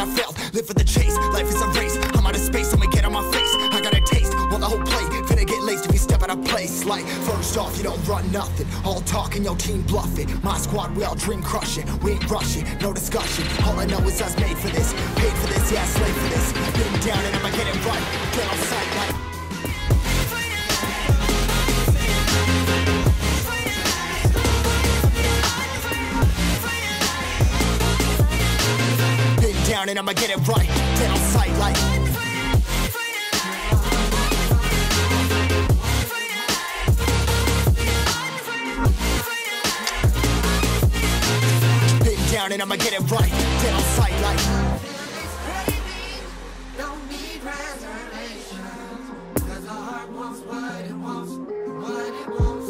failed, live for the chase. Life is a race, I'm out of space, I'ma get on my face. I got a taste, want the whole plate. Finna get laced if you step out of place. Like, first off, you don't run nothing. All talking, your team bluffing. My squad, we all dream crushing. We ain't rushing, no discussion. All I know is us made for this. Paid for this, yeah, slave for this. Been down and I'ma get it right. Get on sight like. Down and I'ma get it right. Get on sight like. Been down and I'ma get it right. Get on sight like. Don't need reservation, 'cause the heart wants what it wants, what it wants.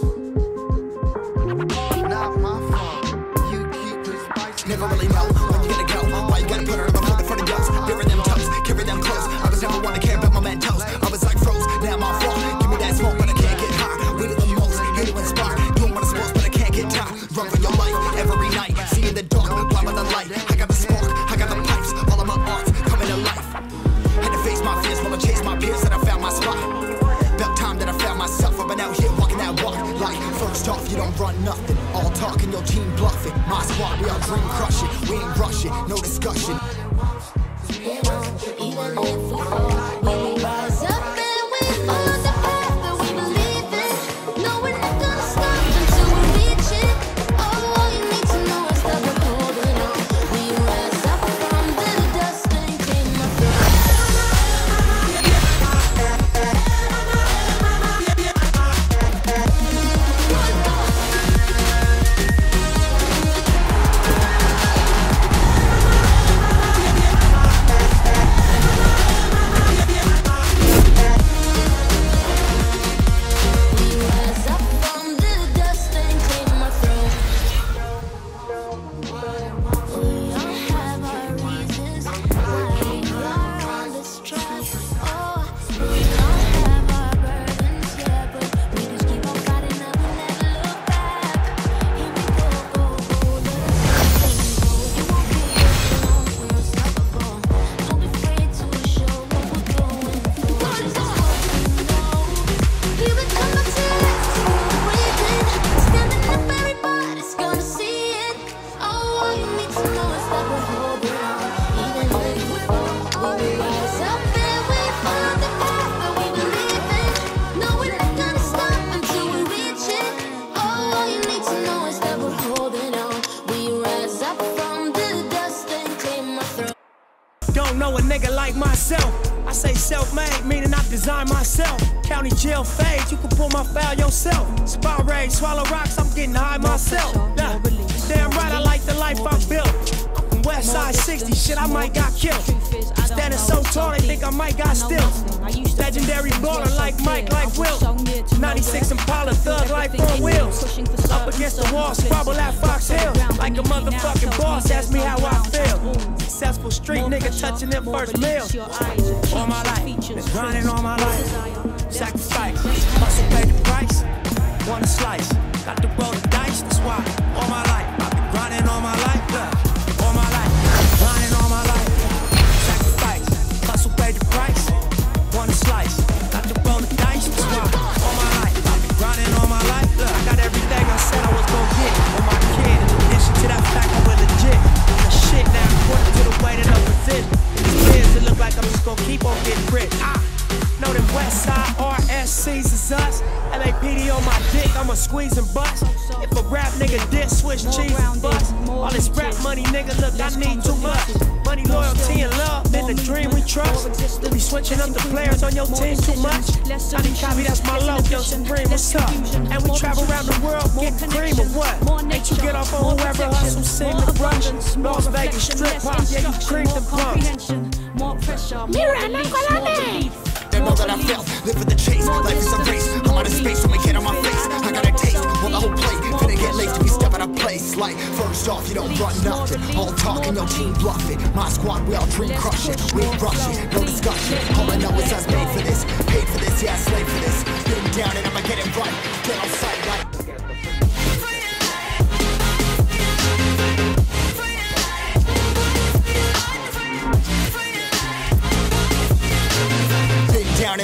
Not my fault. You keep it spicy. Never really know when you gonna go. Why you gotta put her in front of yours? Bury them toes, carry them close. I was never one to care about my mentos. I was like froze, now I'm off fault. Give me that smoke, but I can't get high. We do the most, hate to inspire. Doing what I'm supposed, but I can't get tired. Run for your life every night. See in the dark, blind by the light. I got the spark, I got the pipes. All of my arts coming to life. Had to face my fears while I chase my peers that I found my spot. About time that I found myself. I've been out here walking that walk. Like, first off, you don't run nothing. All talking, your team bluffing. My squad, we all dream crushing. We ain't rushing, no discussion. Even if we fall, we will rise up and we on the path that we believe in. No, we're not gonna stop until we reach it. All you need to know is that we're holding on. We rise up from the dust and claim our throne. Don't know a nigga like myself. I say self-made, meaning I design myself. County jail fades, you can pull my file yourself. Spot raid, swallow rocks, I'm getting high myself. Nah, damn right, I like the life I built. I'm from West Side 60, shit, I might got killed. Standing so tall, they think I might got stills. Legendary baller like Mike, like Will. 96 Impala, thug like 4 wheels. Up against the wall, squabble at Fox Hill. Like a motherfucking boss, ask me how I feel. Successful street nigga touching them first meal. All my life, been grinding all my life. Sacrifice, hustle pay the price. Want a slice, got to roll the dice, that's why. All my life, I've been grinding all my life. Look, all my life, grinding all my life. Sacrifice, hustle pay the price. Want a slice, got to roll the dice, that's why. All my life, I've been grinding all my life. Look, I got everything I said I was gonna get. On my kid, in addition to that fact I was legit. The shit now, according to the way that I'm presented. These kids, it look like I'm just gonna keep on getting rich. Know them West Side RSCs is us. LAPD on my dick, I'ma squeeze and bust. If a rap nigga diss, switch cheese and bust. All this rap money, nigga, look, I need too much. Money, loyalty, and love, been the dream we trust. Be switching up the players on your team too much. I need copy, that's my love, yo, Supreme, what's up? And we travel around the world, getting cream or what? Ain't you get off on whoever hustle, sing the rush. Las Vegas strip pop, yeah, you cream the pumps. Mira, no colame. They know that I failed, live for the chase. Life is a race, I'm out of space, so make it on my face. I got a taste, want the whole plate. Finna get laced if you step out of place. Like, first off, you don't run nothing. All talking, your team bluffing. My squad, we all dream crushing. We ain't rushing, no discussion. All I know is us made for this. Paid for this, yeah, slave for this. Been down and I'ma get it right. Get on sight like.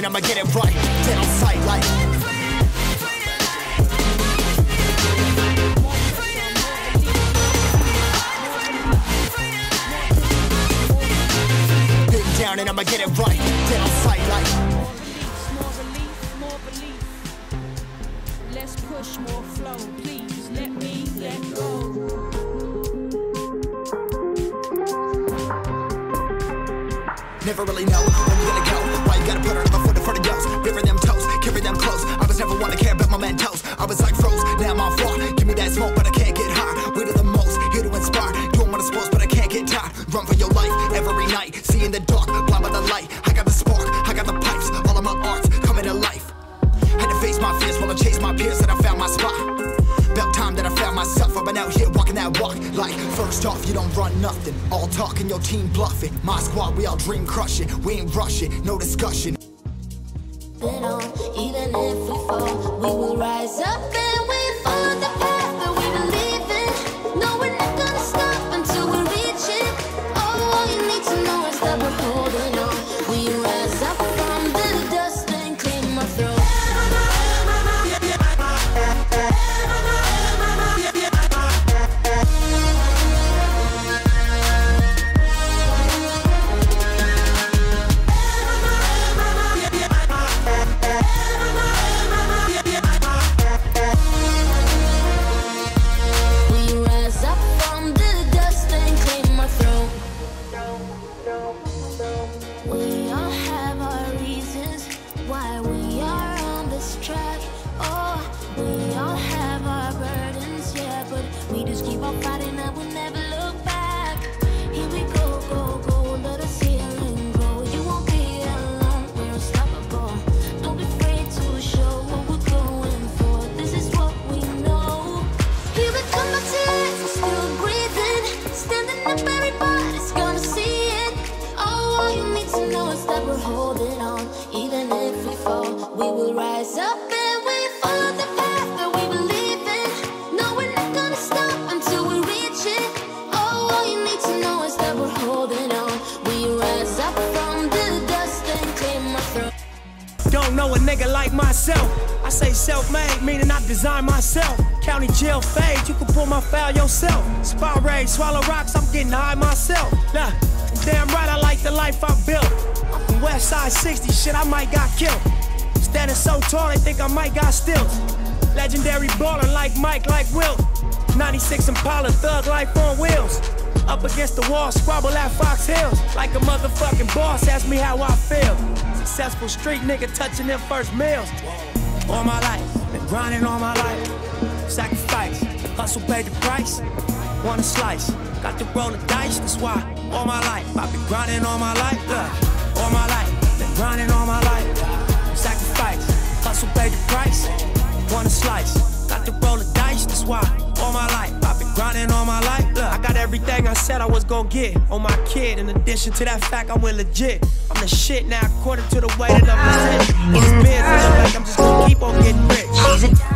and I'ma get it right. Dead on sight like been down and I'ma get it right. Dead on sight like More relief, more belief. Let's push more flow, please. Let me let go. never really know when you gonna go. Why you gotta put another foot in front of yours? Bury them toes, carry them close. I was never one to care about my mentos. I was like froze, now I'm on floor. Give me that smoke, but I can't get high. We do the most, here to inspire. Doing what I'm supposed, but I can't get tired. Run for your life every night. See in the dark, blind by the light. I got the spark, I got the pipes. All of my arts coming to life. Had to face my fears while I chased my peers, and I found my spot. About time that I found myself. I've been out here walking that walk. Like, first off, you don't run nothing. All talking, your team bluffing. My squad, we all dream crushing. We ain't rushing, no discussion. Been on, even if we fall, we will rise up and we follow the path that we believe in. No, we're not gonna stop until we reach it. Oh, all you need to know is that we're holding on. We rise up from the dust and clean my throat. We all have our reasons why we are on this track. Oh, we all have our burdens, yeah, but we just keep on fighting and we'll never look back. Here we go, go, go, let us heal and grow. You won't be alone, we're unstoppable. Don't be afraid to show what we're going for. This is what we know. Here we come back to life, we're still breathing. Standing up, everybody's gonna see it. Oh, all you need to know is that we're holding on. Even if we fall, we will rise up and we follow the path that we believe in. No, we're not gonna stop until we reach it. Oh, all you need to know is that we're holding on. We rise up from the dust and clear my throat. Don't know a nigga like myself. I say self-made, meaning I design myself. County jail fade, you can pull my foul yourself. Spy raid, swallow rocks, I'm getting high myself. Nah, damn right I like the life I built. I'm from West Side 60, shit I might got killed. Standing so tall, they think I might got stilts. Legendary baller like Mike, like Wilt. 96 Impala, thug life on wheels. Up against the wall, squabble at Fox Hills. Like a motherfucking boss, ask me how I feel. Successful street nigga touching them first meals. All my life, been grinding all my life. Sacrifice, hustle paid the price. Want a slice, got to roll the dice, that's why. All my life, I've been grinding all my life. All my life, been grinding all my life. Sacrifice, hustle paid the price. Want a slice, got to roll the dice, that's why. All my life, I've been grinding all my life. Look, I got everything I said I was gonna get on my kid. In addition to that fact, I went legit. I'm the shit now, according to the way that I'm presented. It's big, feeling like I'm just gonna keep on getting rich.